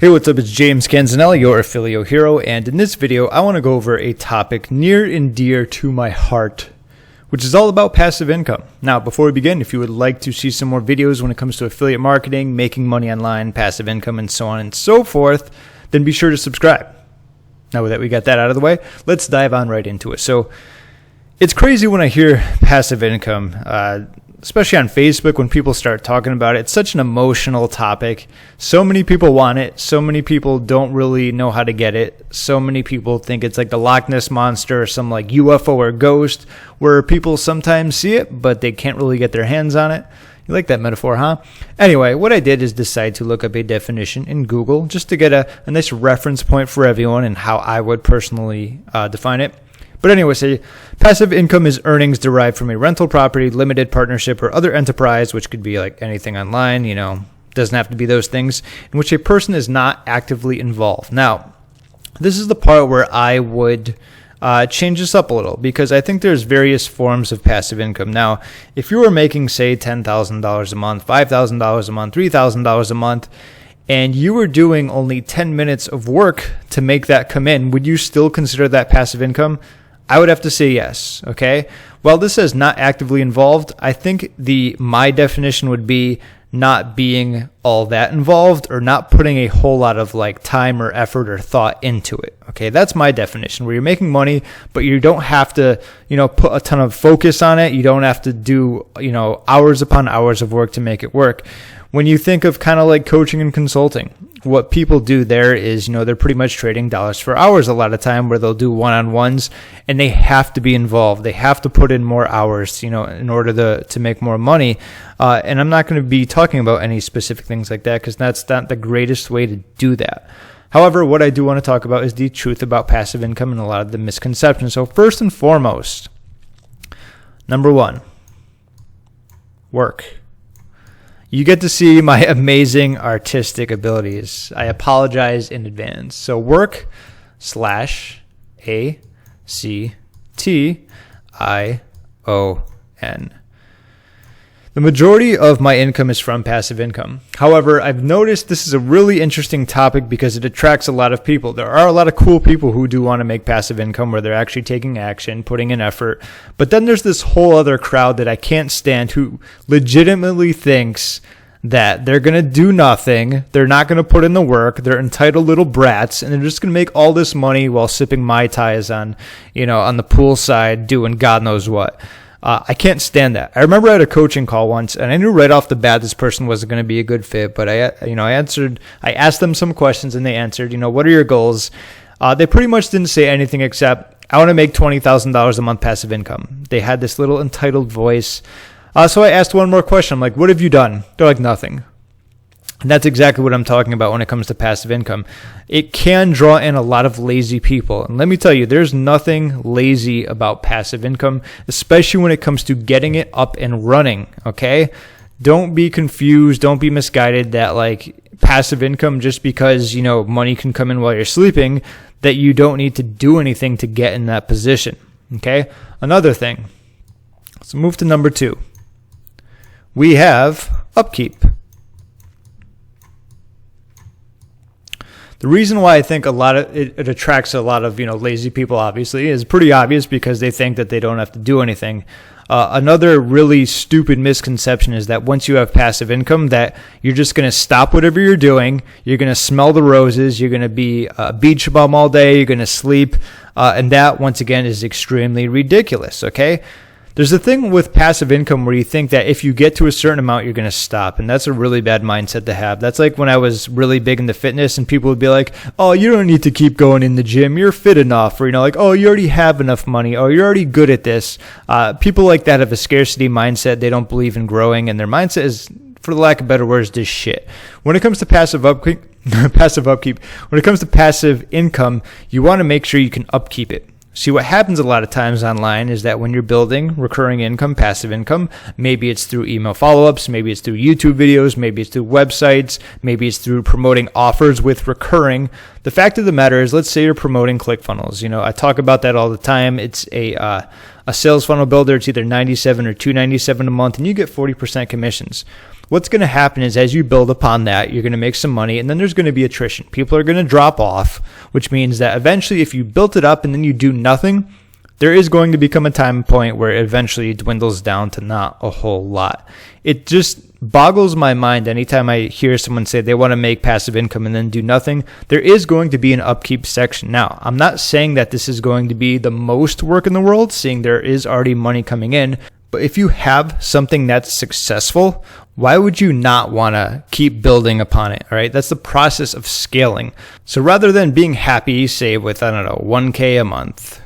Hey, what's up? It's James Canzanelli, your Affiliate Hero, and in this video, I want to go over a topic near and dear to my heart, which is all about passive income. Now, before we begin, if you would like to see some more videos when it comes to affiliate marketing, making money online, passive income, and so on and so forth, then be sure to subscribe. Now that we got that out of the way, let's dive on right into it. So, it's crazy when I hear passive income, especially on Facebook when people start talking about it. It's such an emotional topic. So many people want it. So many people don't really know how to get it. So many people think it's like the Loch Ness Monster or some like UFO or ghost where people sometimes see it, but they can't really get their hands on it. You like that metaphor, huh? Anyway, what I did is decide to look up a definition in Google just to get a nice reference point for everyone and how I would personally define it. But anyway, say passive income is earnings derived from a rental property, limited partnership, or other enterprise, which could be like anything online, doesn't have to be those things, in which a person is not actively involved. Now, this is the part where I would change this up a little because I think there's various forms of passive income. Now, if you were making, say, $10,000 a month, $5,000 a month, $3,000 a month, and you were doing only 10 minutes of work to make that come in, would you still consider that passive income? I would have to say yes, okay? While this says not actively involved, I think my definition would be not being all that involved or not putting a whole lot of like time or effort or thought into it, okay? That's my definition, where you're making money, but you don't have to, put a ton of focus on it. You don't have to do, hours upon hours of work to make it work. When you think of kind of like coaching and consulting, what people do there is, they're pretty much trading dollars for hours a lot of time, where they'll do one-on-ones and they have to be involved. They have to put in more hours, in order to make more money. And I'm not going to be talking about any specific things like that because that's not the greatest way to do that. However, what I do want to talk about is the truth about passive income and a lot of the misconceptions. So first and foremost, number one, work. You get to see my amazing artistic abilities. I apologize in advance. So work /ACTION. The majority of my income is from passive income. However, I've noticed this is a really interesting topic because it attracts a lot of people. There are a lot of cool people who do want to make passive income where they're actually taking action, putting in effort. But then there's this whole other crowd that I can't stand who legitimately thinks that they're going to do nothing. They're not going to put in the work. They're entitled little brats, and they're just going to make all this money while sipping Mai Tais on the poolside doing God knows what. I can't stand that. I remember I had a coaching call once, and I knew right off the bat this person wasn't going to be a good fit. But I asked them some questions, and they answered, what are your goals? They pretty much didn't say anything except, I want to make $20,000 a month passive income. They had this little entitled voice. So I asked one more question. I'm like, what have you done? They're like, nothing. And that's exactly what I'm talking about when it comes to passive income. It can draw in a lot of lazy people. And let me tell you, there's nothing lazy about passive income, especially when it comes to getting it up and running, okay? Don't be confused. Don't be misguided that like passive income, just because, money can come in while you're sleeping, that you don't need to do anything to get in that position, okay? Another thing. Let's move to number 2. We have upkeep. The reason why I think it attracts a lot of lazy people, obviously, is pretty obvious because they think that they don't have to do anything. Another really stupid misconception is that once you have passive income, that you're just going to stop whatever you're doing. You're going to smell the roses. You're going to be a beach bum all day. You're going to sleep. And that, once again, is extremely ridiculous, okay? There's a thing with passive income where you think that if you get to a certain amount, you're going to stop. And that's a really bad mindset to have. That's like when I was really big into fitness and people would be like, oh, you don't need to keep going in the gym. You're fit enough. Or, oh, you already have enough money. Oh, you're already good at this. People like that have a scarcity mindset. They don't believe in growing. And their mindset is, for the lack of better words, just shit. When it comes to passive upkeep, when it comes to passive income, you want to make sure you can upkeep it. See, what happens a lot of times online is that when you're building recurring income, passive income, maybe it's through email follow-ups, maybe it's through YouTube videos, maybe it's through websites, maybe it's through promoting offers with recurring. The fact of the matter is, let's say you're promoting ClickFunnels. I talk about that all the time. It's a A sales funnel builder, it's either $97 or $297 a month, and you get 40% commissions. What's going to happen is as you build upon that, you're going to make some money, and then there's going to be attrition. People are going to drop off, which means that eventually if you built it up and then you do nothing, there is going to become a time point where it eventually dwindles down to not a whole lot. It just boggles my mind anytime I hear someone say they want to make passive income and then do nothing. There is going to be an upkeep section. Now, I'm not saying that this is going to be the most work in the world, seeing there is already money coming in. But if you have something that's successful, why would you not want to keep building upon it? All right. That's the process of scaling. So rather than being happy, say with, I don't know, 1K a month,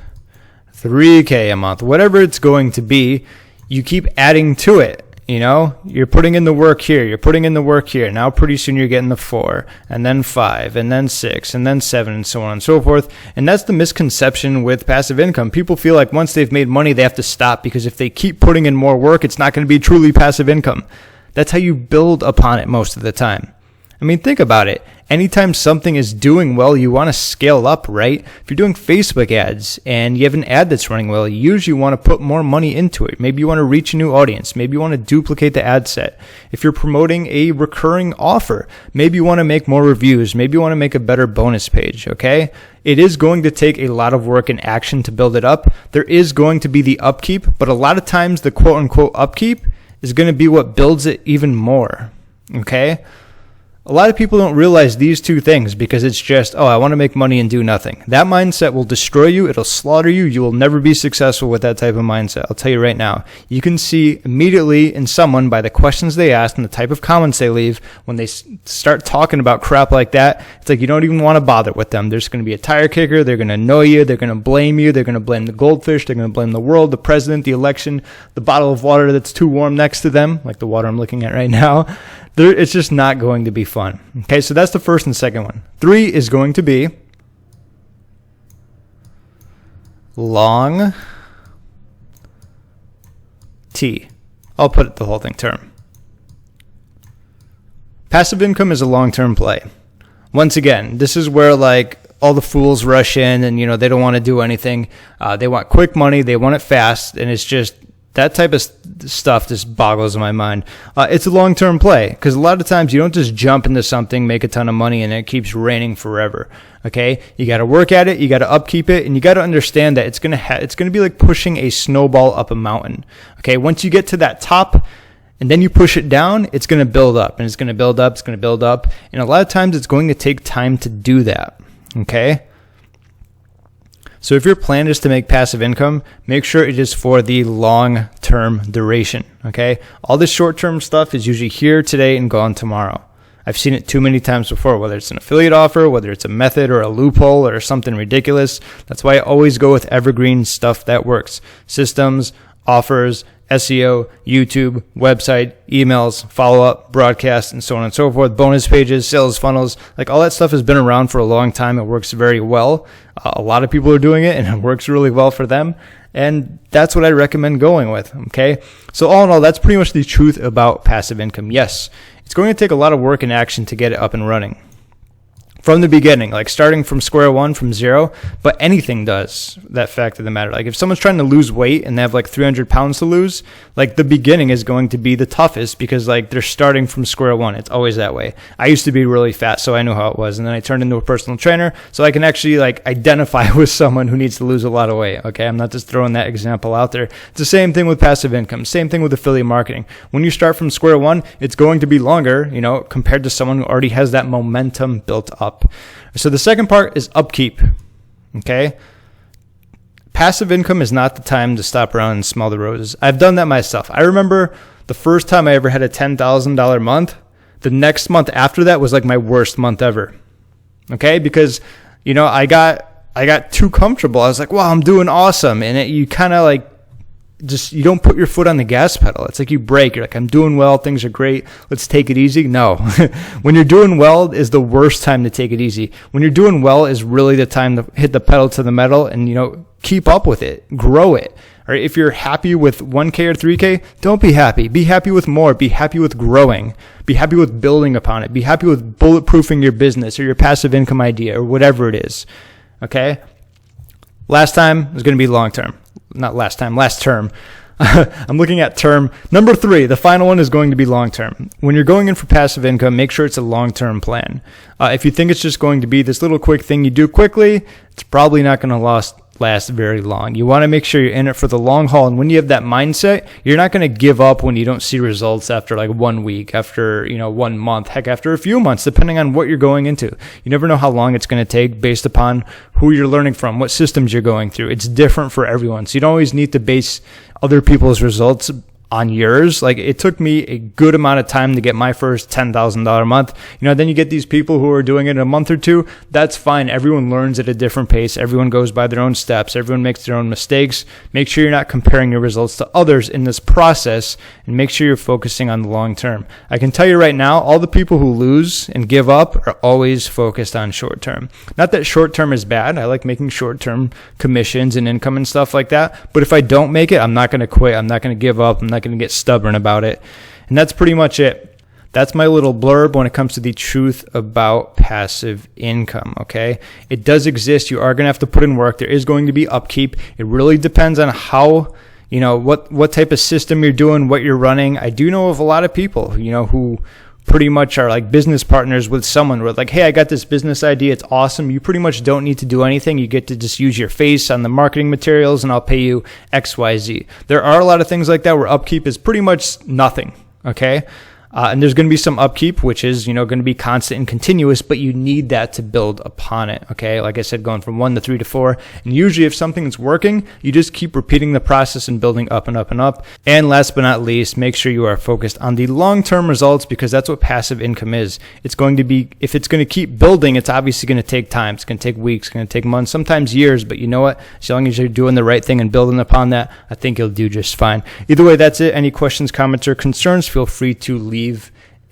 3K a month, whatever it's going to be, you keep adding to it. You know, you're putting in the work here, you're putting in the work here. Now pretty soon you're getting the 4, and then 5, and then 6, and then 7, and so on and so forth. And that's the misconception with passive income. People feel like once they've made money, they have to stop, because if they keep putting in more work, it's not going to be truly passive income. That's how you build upon it most of the time. I mean, think about it. Anytime something is doing well, you want to scale up, right? If you're doing Facebook ads and you have an ad that's running well, you usually want to put more money into it. Maybe you want to reach a new audience. Maybe you want to duplicate the ad set. If you're promoting a recurring offer, maybe you want to make more reviews. Maybe you want to make a better bonus page, okay? It is going to take a lot of work and action to build it up. There is going to be the upkeep, but a lot of times the quote-unquote upkeep is going to be what builds it even more, okay? A lot of people don't realize these two things because it's just, oh, I want to make money and do nothing. That mindset will destroy you. It'll slaughter you. You will never be successful with that type of mindset. I'll tell you right now. You can see immediately in someone by the questions they ask and the type of comments they leave when they start talking about crap like that. It's like you don't even want to bother with them. There's going to be a tire kicker. They're going to annoy you. They're going to blame you. They're going to blame the goldfish. They're going to blame the world, the president, the election, the bottle of water that's too warm next to them, like the water I'm looking at right now. It's just not going to be fun. Okay, so that's the first and second one. 3 is going to be long T. I'll put it the whole thing term. Passive income is a long-term play. Once again, this is where like all the fools rush in and, you know, they don't want to do anything. They want quick money. They want it fast. And it's just that type of stuff just boggles my mind. It's a long-term play because a lot of times you don't just jump into something, make a ton of money, and it keeps raining forever. Okay, you got to work at it, you got to upkeep it, and you got to understand that it's gonna be like pushing a snowball up a mountain. Okay, once you get to that top, and then you push it down, it's gonna build up, and it's gonna build up, it's gonna build up, and a lot of times it's going to take time to do that. Okay. So if your plan is to make passive income, make sure it is for the long-term duration, okay? All this short-term stuff is usually here today and gone tomorrow. I've seen it too many times before, whether it's an affiliate offer, whether it's a method or a loophole or something ridiculous. That's why I always go with evergreen stuff that works. Systems, offers, SEO, YouTube, website, emails, follow-up, broadcast, and so on and so forth, bonus pages, sales funnels, like all that stuff has been around for a long time. It works very well. A lot of people are doing it and it works really well for them. And that's what I recommend going with, okay? So all in all, that's pretty much the truth about passive income. Yes, it's going to take a lot of work and action to get it up and running. From the beginning, like starting from square one, from zero, but anything does, that fact of the matter. Like if someone's trying to lose weight and they have like 300 pounds to lose, like the beginning is going to be the toughest because like they're starting from square one. It's always that way. I used to be really fat, so I knew how it was. And then I turned into a personal trainer, so I can actually like identify with someone who needs to lose a lot of weight. Okay, I'm not just throwing that example out there. It's the same thing with passive income, same thing with affiliate marketing. When you start from square one, it's going to be longer, you know, compared to someone who already has that momentum built up. So the second part is upkeep, okay? Passive income is not the time to stop around and smell the roses. I've done that myself. I remember the first time I ever had a $10,000 month, the next month after that was like my worst month ever, okay? Because, you know, I got too comfortable. I was like, wow, I'm doing awesome. And you kind of like, you don't put your foot on the gas pedal. It's like you brake. You're like, I'm doing well. Things are great. Let's take it easy. No. When you're doing well is the worst time to take it easy. When you're doing well is really the time to hit the pedal to the metal and, you know, keep up with it, grow it. All right. If you're happy with 1K or 3K, don't be happy. Be happy with more. Be happy with growing. Be happy with building upon it. Be happy with bulletproofing your business or your passive income idea or whatever it is. Okay. Last time is going to be long term. last term. I'm looking at term number 3. The final one is going to be long-term. When you're going in for passive income, make sure it's a long-term plan. If you think it's just going to be this little quick thing you do quickly, it's probably not going to last very long. You want to make sure you're in it for the long haul. And when you have that mindset, you're not going to give up when you don't see results after like 1 week, after 1 month, heck, after a few months, depending on what you're going into. You never know how long it's going to take based upon who you're learning from, what systems you're going through. It's different for everyone. So you don't always need to base other people's results on yours. Like, it took me a good amount of time to get my first $10,000 a month. Then you get these people who are doing it in a month or two. That's fine. Everyone learns at a different pace. Everyone goes by their own steps. Everyone makes their own mistakes. Make sure you're not comparing your results to others in this process, and make sure you're focusing on the long term. I can tell you right now, all the people who lose and give up are always focused on short term. Not that short term is bad. I like making short term commissions and income and stuff like that. But if I don't make it, I'm not going to quit. I'm not going to give up. I'm not going to get stubborn about it. And that's pretty much it. That's my little blurb when it comes to the truth about passive income, okay? It does exist. You are going to have to put in work. There is going to be upkeep. It really depends on how, what type of system you're doing, what you're running. I do know of a lot of people, who pretty much are like business partners with someone where like, hey, I got this business idea. It's awesome. You pretty much don't need to do anything. You get to just use your face on the marketing materials and I'll pay you XYZ. There are a lot of things like that where upkeep is pretty much nothing. Okay. And there's going to be some upkeep, which is, going to be constant and continuous, but you need that to build upon it. Okay. Like I said, going from 1 to 3 to 4. And usually if something's working, you just keep repeating the process and building up and up and up. And last but not least, make sure you are focused on the long-term results, because that's what passive income is. It's going to be, if it's going to keep building, it's obviously going to take time. It's going to take weeks, it's going to take months, sometimes years, but you know what? As long as you're doing the right thing and building upon that, I think you'll do just fine. Either way, that's it. Any questions, comments, or concerns, feel free to leave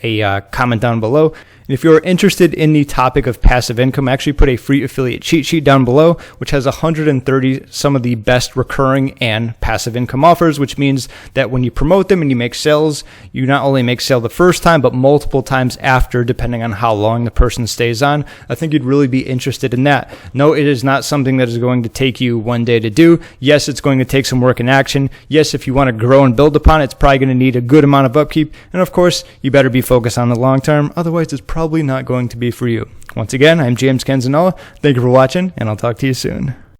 a comment down below. And if you're interested in the topic of passive income, I actually put a free affiliate cheat sheet down below, which has 130 some of the best recurring and passive income offers, which means that when you promote them and you make sales, you not only make sale the first time, but multiple times after, depending on how long the person stays on. I think you'd really be interested in that. No, it is not something that is going to take you one day to do. Yes, it's going to take some work and action. Yes, if you want to grow and build upon it, it's probably going to need a good amount of upkeep. And of course, you better be focused on the long term. Otherwise, it's probably not going to be for you. Once again, I'm James Canzanola. Thank you for watching, and I'll talk to you soon.